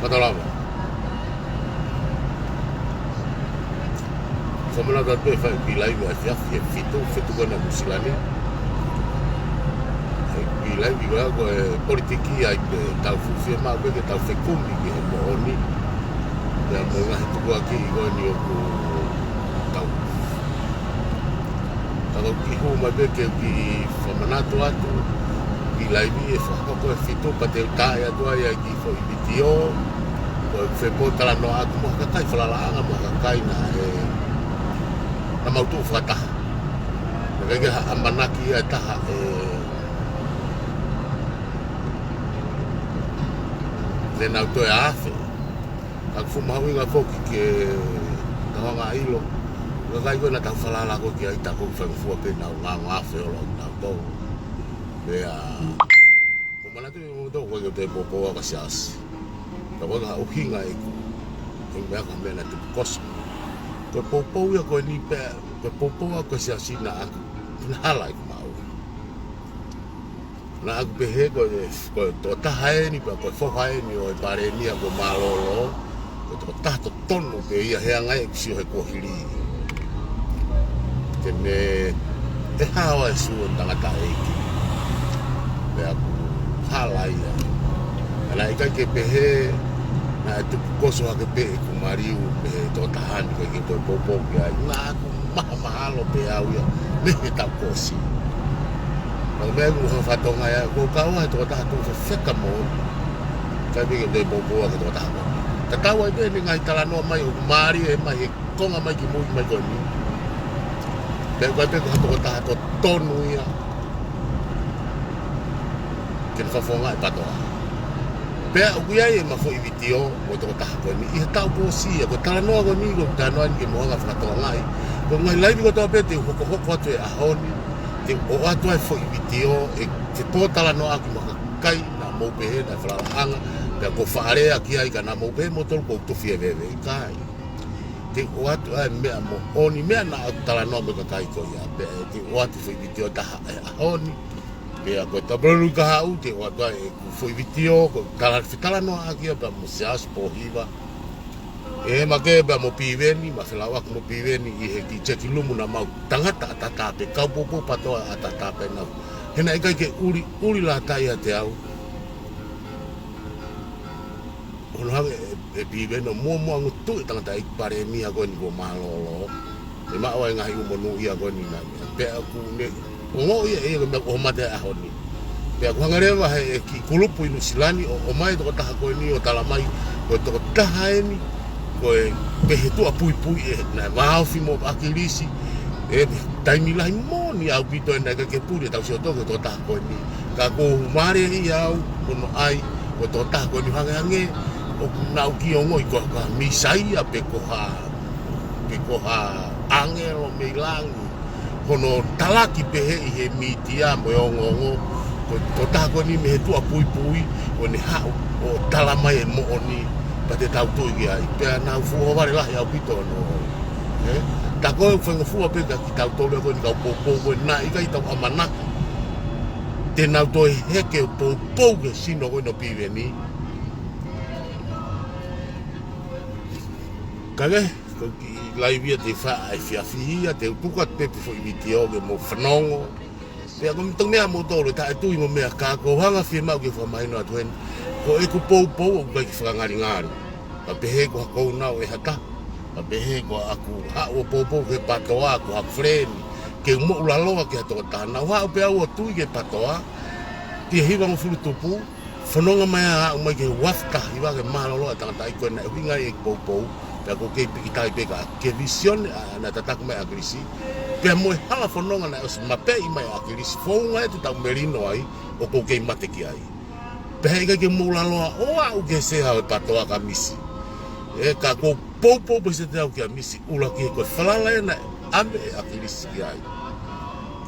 Patolama. Famana da pe fa pilai me afia fitu kona musilani. Pilai biga ko politiki ai pe tau fufi ma be ke tau fekumi ke mo oni. Ya mo nga tu ko aki ko ni ku tau. Kalau ki ho ma be ke ki famana to atu pilai bi e fa ko fitu pa te ta ya do ya ki fo ibitio. Ko fe po tala no aku mo ka kai fala la mo ka kai na na mau tu fata ngai ha amanaki ya ta le na to ya fe ka fu mau nga foki ke ta nga ilo ngai ko na ta fala la ko ki ai ta ko fa fu pe na nga fe lo na to be a ko mana tu to ko te popo ka sias ta ko ga o hinga e ko me ka me na tu kos ko popo ya ko ni pe ko popo ko sia sina aku na like mau na aku behe ko to ta hai ni pa ko fo hai ni o pare ni ko malolo ko to ta to tonu pe ia he ngai si he ko hili tene e hawa su ndanga ta eki pe aku halai ya ala ika ke behe na tu koso ake pe ku mariu pe to tahan ke to popo ya na ku mahalo pe au ya me ta kosi no me ku fa to nga ya ko ka wa to ta to feka mo ka bi ke popo ake to ta ko ta ka wa be ni ngai tala no mai o mari e mai ko nga mai ki mo mai ko ni pe ko pe ko to ta to tonu ya ke fa fo nga pa to pe uia e ma foi vitio o to ta ko ni e ta ko si ko ta no ko ni ko ta no ni mo nga fa to ngai ko ngai lai ko to pe te ko te a honi te o atu e foi vitio e te to ta no aki mo kai na mo pe na fra anga pe ko fare aki ai kana mo pe mo to ko to fie ve kai te o atu e me mo oni me na ta no mo kai ko ya pe te o atu foi vitio ta a honi pe ako tabelu ka u te wa ba e foi vitio ko kala fitala no aki ba mo sias po hiva e ma ke ba mo piveni ma fela wa mo piveni i he ki cheki lumu na mau tangata tata pe ka popo pato atata pe na hena e ke uri la tai te au ono ha e piveno mo tu tangata i pare mi ako ni ko malolo e ma wa ngai mo no ia ko ni na pe aku ne o ia e me o mate a honi pe aku ngareva he ki kulupu inu silani o mai to ta ko ni o tala mai ko to ta haeni ko e pe tu apui pui e na va fi mo akilisi e taimi lai mo ni au bito na ke puri ta so to ta ko ni ka ko mare ia o no ai ko to ta ko ni hange o na ki o ngoi ko ka misai a pe ko ha angelo milangi kono talaki pehe i he mitia mo ngongo ko ta ko ni me tu apui pui o ni ha o talama e mo oni pa te tau tu i ai pe na fu o vale la ya pito no ta ko fu pe ka ki tau to le ko ni ka popo na i ka i tau amana te na to he ke popo ke sino ko no pive ni kage ko lai via te fa ai fia te tuka te foi vitio ke mo fnongo pe ko mtong me mo tolo ta tu mo me ka ko hanga fi ma ke fa mai no atwen ko e ku po o ba ki fra ngari pa pe ko ko na e hata pa pe ko aku ha o po ke patoa ko ha friend ke mo la lo ke to ta na wa pe o tu ke patoa ti hiwa mo fu tupu fnonga mai ha mai ke wafta hiwa ke ma lo ta ta ko na winga e po ko ke pikitai peka ke vision na tatak mai agrisi pe mo hala fononga na os mape mai agrisi fonga tu ta merino ai o ko ke mateki ai pe ke mulalo o au ke se ha patoa kamisi e ka ko popo be se tau ke misi ula ke ko falala na ame agrisi ai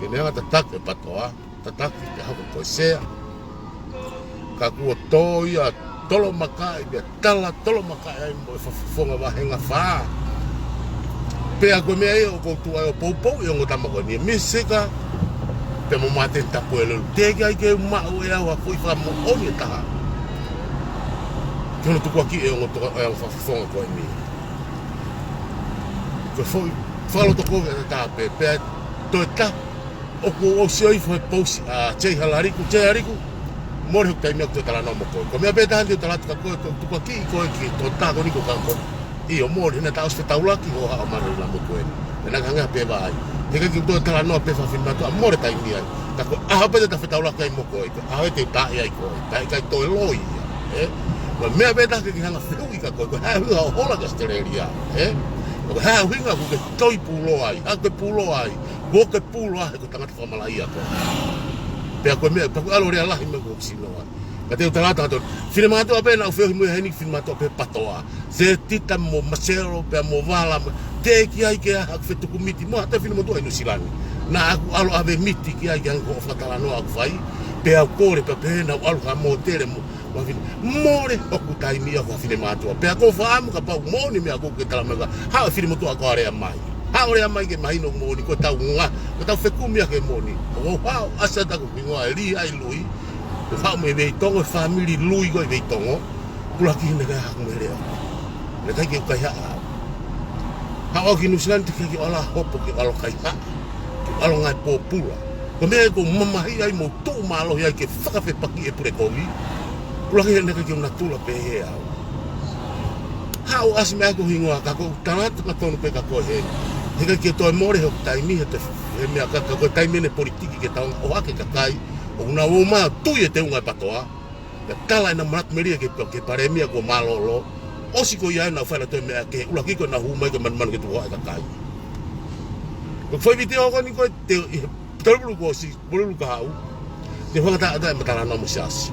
ke ne tatak patoa tatak ke ha ko se ka ko toia tolo makai be tala tolo makai mo fonga va henga fa pe ako me o ko tu o popo e ngota ma ko ni misika pe mo mate ta po ele te ga ke ma o ya wa foi fa mo o ni ta Kono tuku aki e o to e o fafonga ko mi. Ko foi falo to ko ta pe to ta o sei foi pos a che halariku mo re tai me to tala no mo ko me be ta ndi tala ka ko tuku aki ko ki to ta ko ni ko ka ko i o mo na ta os fe taula ki o ha ma la mo ko e na nga pe vai te ka ki to tala no pe fa fin ma to mo re tai mi ai ta ko a pe ta fe taula ka mo ko a te ta ai ko ta ka to loi Wa mea beta ke hanga whiu ka koe, ha hua o hola ka stereria, Ko ha winga ko ke toi pulo ai, ha ke pulo ai, ko ke pulo ai ko tangata whamalai ako. Pea koe mea, paku alo rea lahi me ko sino ai. Ka te utarata ato, whine mātua pēna u whiohi mui heni whine mātua pē patoa. Se tita mo masero, pea mo wala, te ki ai ke aha ku whetuku miti, mo hata whine motua inu silani. Na aku alo ave miti ki ai ke hanga ko whatala noa aku whai, pea kore pea pēna u alo ha mo tere mo, more oku taimi ako whine mātua. Pea ko whaamu ka pau moni mea ko ke tala mega, hao whine motua ko area mai. Hao rea mai ke mahino moni, ko tau ngā, ko tau whekumia ke moni. O hao asa tako ki ngoa e ri ai lui, ko hao me vei tongo, family lui ko e vei tongo, kula ki hine kai haku me rea. Ne kai ke ukai haa. Hao ki nusilan te ke ala hopo ke alo kai haa, ke alo ngai pōpula. Ko mea ko mamahi ai mo tō mālohi ai ke whakawhe paki e pure kowi, kula ki hine kai ke unatula pe he au. Hao as mea ko hingoa kako, tanata ka tonu pe kako he. Hika ki toi more ho taimi he te mea kaka koe taimi ne politiki ke taonga o hake kakai o una o maa tui e te unga e patoa ya tala ina marat meria ke paremia ko malolo osi ko ia na whaina toi mea ke ula kiko na humai ke manmanu ke tuwa e kakai ko foi video ko ni ko te terulu ko si bulu ka hau te whakata ata e matala no musiasi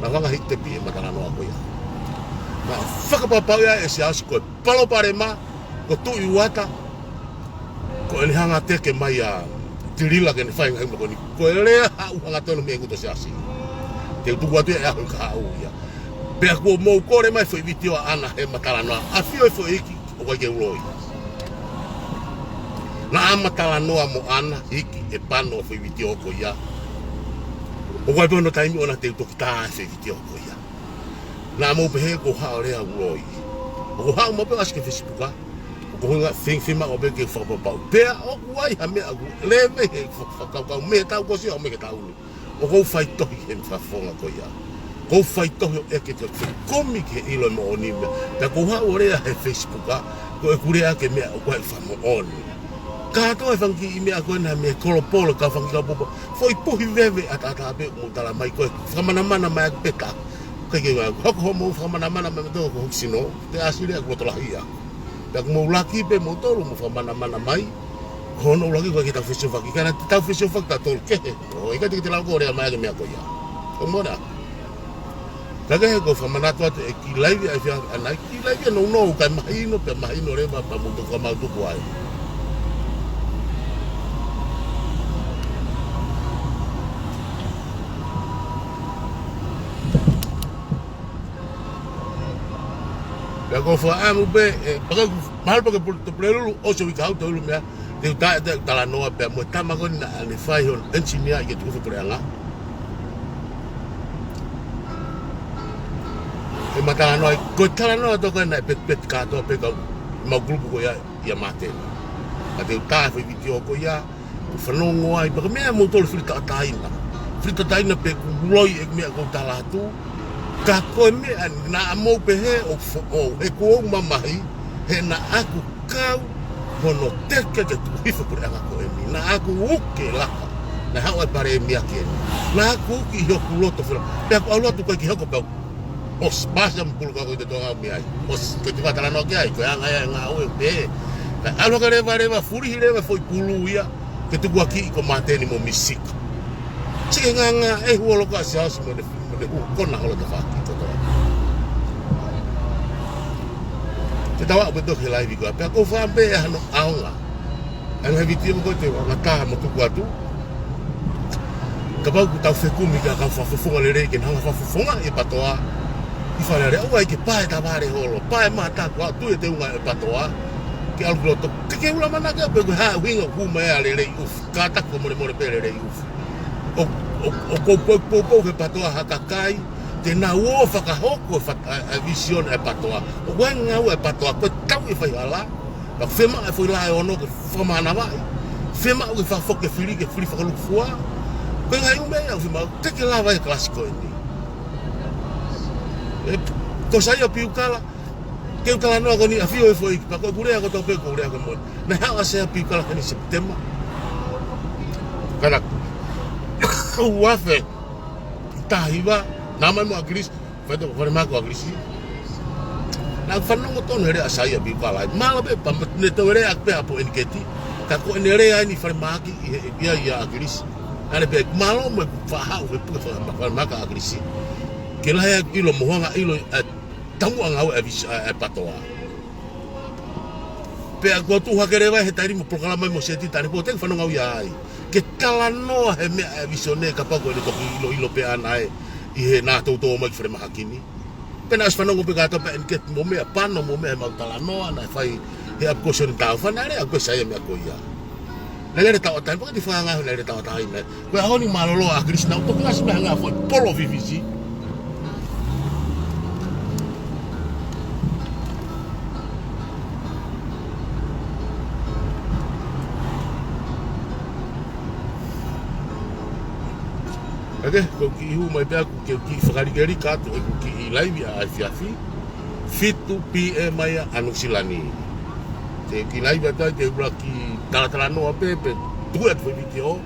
na wanga hite pi e matala no ako ia na whakapapau ia e siasi ko e palo parema ko tu iwata ko ele hanga teke mai a tirila ke ne fai ngai mo ni ko ele hau hanga tonu me nguto siasi te tu watu e a ka au ia pe ko mo ko re mai foi video ana he matala no a fio foi iki o wa ke uloi na matala no mo ana iki e pano foi video ko ia o wa bono taimi ona te to kita se video ko ia na mo pe ko ha re a uloi o ha mo pe aske Facebook ko nga thing ma o be ke fa pa pe o wai ha me agu leve he fa ka me ta ko si o me ke ta uni o ko fai to he fa fonga ko ya ko fai to e ke te komi ke ilo mo oni me ta ko ha o re he Facebook ko e kure ke me o ko fa mo on ka to e fangi me ko na me ko polo ka fangi ka bo foi puhi veve ata be mo tala mai ko fa mana mai peta ka ke ko mo fa mana me to ko sino te asile ko to la ia Dak mau laki pe mo tolu mo fa mana mai. Hono lagi ko kita Facebook kana ta Facebook ta tol ke. O ika te la ko re mai me ko ya. Ko mona. Kaga ko fa mana to e ki live ai fa ana ki live no ka mai no pe mai no re ba mo to ka ma tu kwai. Ya ko fa amu be pag mahal pag plelu o so wikau to lu me te ta la no be mo tama ko na le fai on engineer ke tu ko anga e mata no ko tala no to ko na pet ka to pe ko ma grupo ko ya mate ate ta fa video ko ya fa no ngoi pag me mo to frita taina pe loi e me ko tala tu ka koe mea na mo pe he o he ko mamahi he na aku kau hono teke ke tu hifa pure anga koe mi na aku uke laka na hao e pare mea ke na aku uki hoku loto fura pe aku aluatu koe ki hoko pau os basa mpulu ka koe te tonga mi ai os ke te watara no ke ai koe anga ia nga ue pe na alu ka reva furihi reva foi pulu ia ke tu guaki ko mateni mo misika chike nga e huolo ka si hausi mo de kona holo te whaki toto. Te tawa upeto ke live ko apea ko whambe e hano aonga. Anga he vitio ko te wanga taha mo tuku atu. Ka pau ku tau whekumi ka ka whafufunga le rei ke nanga whafufunga e patoa. I whanare au ai ke pae taware holo. Pae maa taku atu e te unga e patoa. Ke alu loto. Ke ula manaka pe ku haa winga kuma e a le rei ufu. Ka taku more pe le rei ufu. O ko he patoa hakakai, te na o whakahoko vision e patoa. O koe ngau e patoa, koe tau e whai ala. Ka whema e whai lae ono ke whamana vai. Whema o ke whafoke whiri ke whiri whakaluku fua. Koe ngai umea au whema, teke la vai klasiko e ni. Ko sai o piukala, ke ukala noa ko ni a fio e foi, pa ko kurea ko tope ko kurea ko mo. Na ha se a piukala ni September. Kana uafe tahiwa nama mo agris, fa to fa ma ko agrisi. Na fa no to no re asai a piukala. Mala be pa ne to re ak pe apo enketi. Ka ko ne re ai ni fa ma ki ia agris. Ale be malo mo fa ha o fa ma ka agrisi. Ke la ya ilo mohanga ilo tamu ngau e patoa. Pe ko tu hakere vai he tari mo proklama mo seti tari po ten fano ngau ya ai. Ke kala no he me visione ka pa ko le to ilo pe anai I he na to mo ki frema hakini. Pe na fano ngo pe ka to pe en ket mo me pano mo me ma tala no na fai he ap ko son ta fa na re ko sai me ko ya. Lele ta o tan po di fa nga lele ta o ta ina. Ko a honi malolo a Krishna to ka sima nga fo polo vivisi. Oke, ko ki hu mai pea ke ki whakarigeri kato e ki I live a fiafi fitu PM ai anu silani. Te ki live ata te ura ki talatala noa pepe tu e video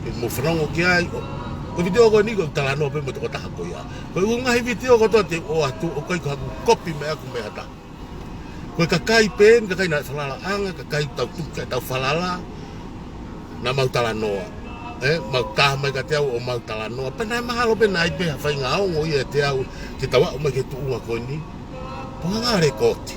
ke mo frango ki ai ko video ko ni ko tala noa pepe mo to ta ko ya. Ko unga video ko to te o atu o kai ko copy me aku me ata. Ko ka kai pen ka kai na falala anga ka kai tau tu ka tau falala na mau tala noa. Mau taha mai ka te au o mau tala noa. Pena mahalo pena I pe hawhai ngā ongo I e te au te tawa o mai ke tuunga koe ni. Ponga ngā rekoti.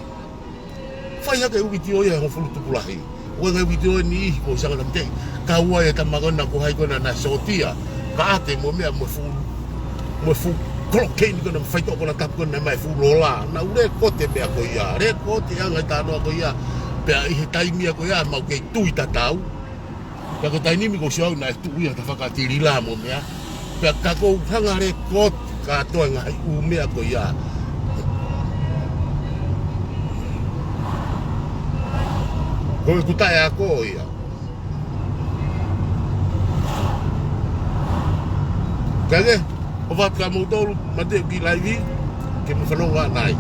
Whai hake uwiti o ia hofulu tupulahi. Ua ngai uwiti o ni ihi ko sanga tamtei. Ka ua e tamagona ko hai kona na sotia. Ka ate mo mea mo fu klokeini kona mwhaito kona tapu kona mai fu lola. Na ure kote mea ko ia. Rekote anga I tānoa ko ia. Pea I he taimia ko ia mau kei tui tatau. Ka ko taini mi ko siau na tu ia ta whakatiri la mo mea. Pea ka ko hanga rekot ka toa ngai u mea ko ia. Ko e kutai a ko ia. Kage, o watu ka mautolu, mate ki live, ke mo whanonga nai.